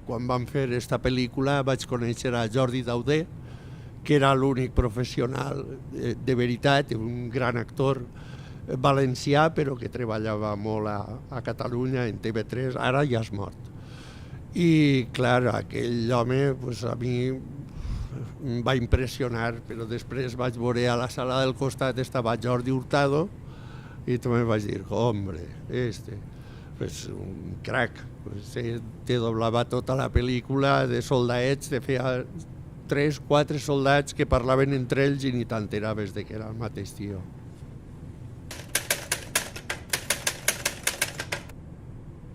quan vam fer aquesta pel·lícula vaig conèixer a Jordi Dauder, que era l'únic professional de veritat, un gran actor valencià, però que treballava molt a Catalunya, en TV3, ara ja és mort. I, clar, aquell home a mi em va impressionar, però després vaig veure a la sala del costat estava Jordi Hurtado i també vaig dir, hombre, un crac, te doblava tota la pel·lícula de soldadets, te feia 3-4 soldats que parlaven entre ells i ni t'enteraves de que era el mateix tio.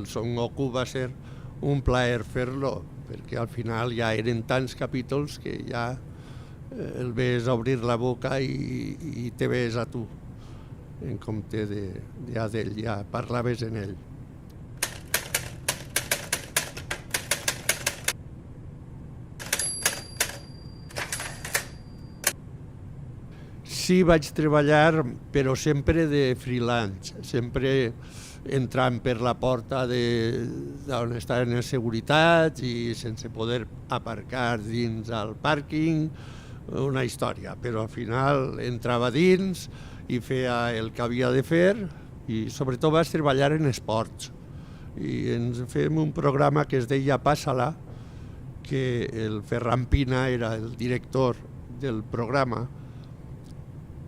El Son Goku va ser un plaer fer-lo, perquè al final ja eren tants capítols que ja el ves obrir la boca i te ves a tu, en compte d'ell, ja parlaves en ell. Sí, vaig treballar, però sempre de freelance, sempre entrant per la porta d'on estaven les seguretats i sense poder aparcar dins al pàrquing, una història. Però al final entrava dins i feia el que havia de fer i sobretot vaig treballar en esports. I ens fèiem un programa que es deia Passa-la, que el Ferran Pina era el director del programa,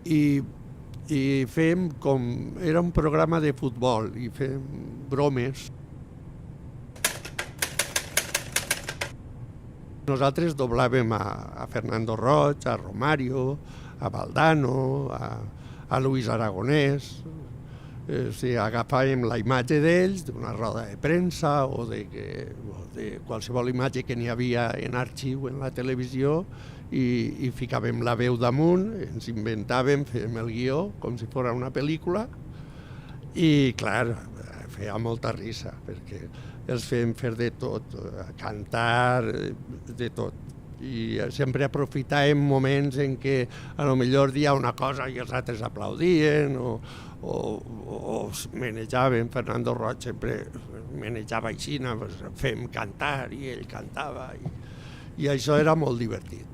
i fèiem com... Era un programa de futbol i fèiem bromes. Nosaltres doblàvem a Fernando Roig, a Romario, a Valdano, a Luis Aragonès. Agafàvem la imatge d'ells, d'una roda de premsa o de qualsevol imatge que n'hi havia en arxiu en la televisió i ficàvem la veu damunt, ens inventàvem, fèiem el guió com si fos una pel·lícula i, clar, feia molta risa perquè els fèiem fer de tot, cantar, de tot. I sempre aprofitàvem moments en què a lo millor dia una cosa i els altres aplaudien o menejàvem. Fernando Roig sempre menejava així, fèiem cantar i ell cantava i això era molt divertit.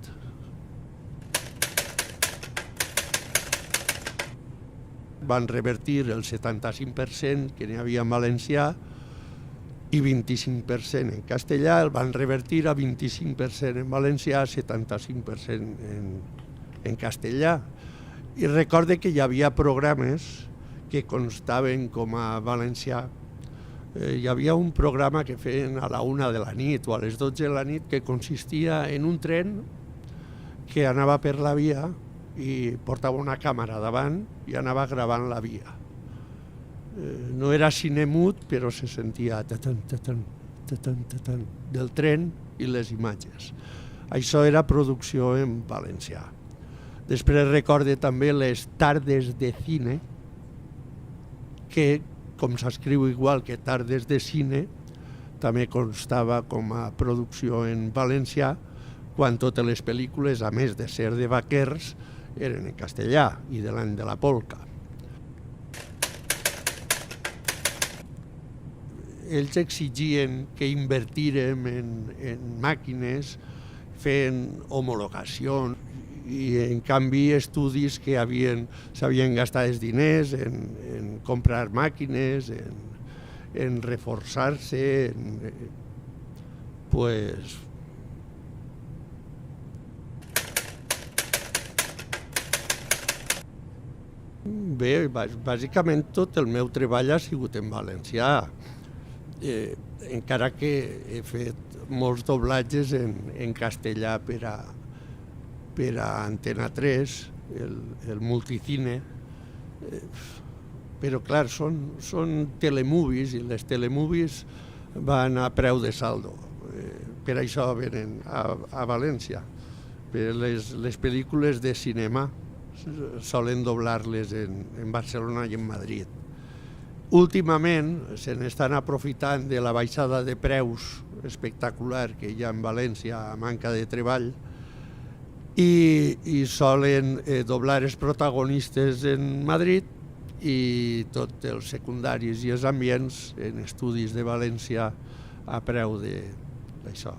Van revertir el 75% que n'hi havia en valencià i 25% en castellà, el van revertir a 25% en valencià, 75% en castellà. I recorde que hi havia programes que constaven com a valencià. Hi havia un programa que feien a la 1 de la nit o a les 12 de la nit que consistia en un tren que anava per la via i portava una càmera davant i anava gravant la via. No era cine mut, però se sentia tatan, tatan, tatan, tatan, del tren i les imatges. Això era producció en valencià. Després recorde també les tardes de cine, que, com s'escriu igual que tardes de cine, també constava com a producció en valencià, quan totes les pel·lícules, a més de ser de vaquers, eren en castellà i de l'any de la polca. Ells exigien que invertírem en màquines, fent homologacions i en canvi estudis que s'havien gastat els diners en comprar màquines, en reforçar-se, pues... Bé, bàsicament tot el meu treball ha sigut en valencià, encara que he fet molts doblatges en castellà per a Antena 3, el multicine, però clar, són telemovies i les telemovies van a preu de saldo, per això venen a València. Les pel·lícules de cinema solen doblar-les en Barcelona i en Madrid. Últimament se n'estan aprofitant de la baixada de preus espectacular que hi ha en València a manca de treball i solen doblar els protagonistes en Madrid i tots els secundaris i els ambients en estudis de València a preu això.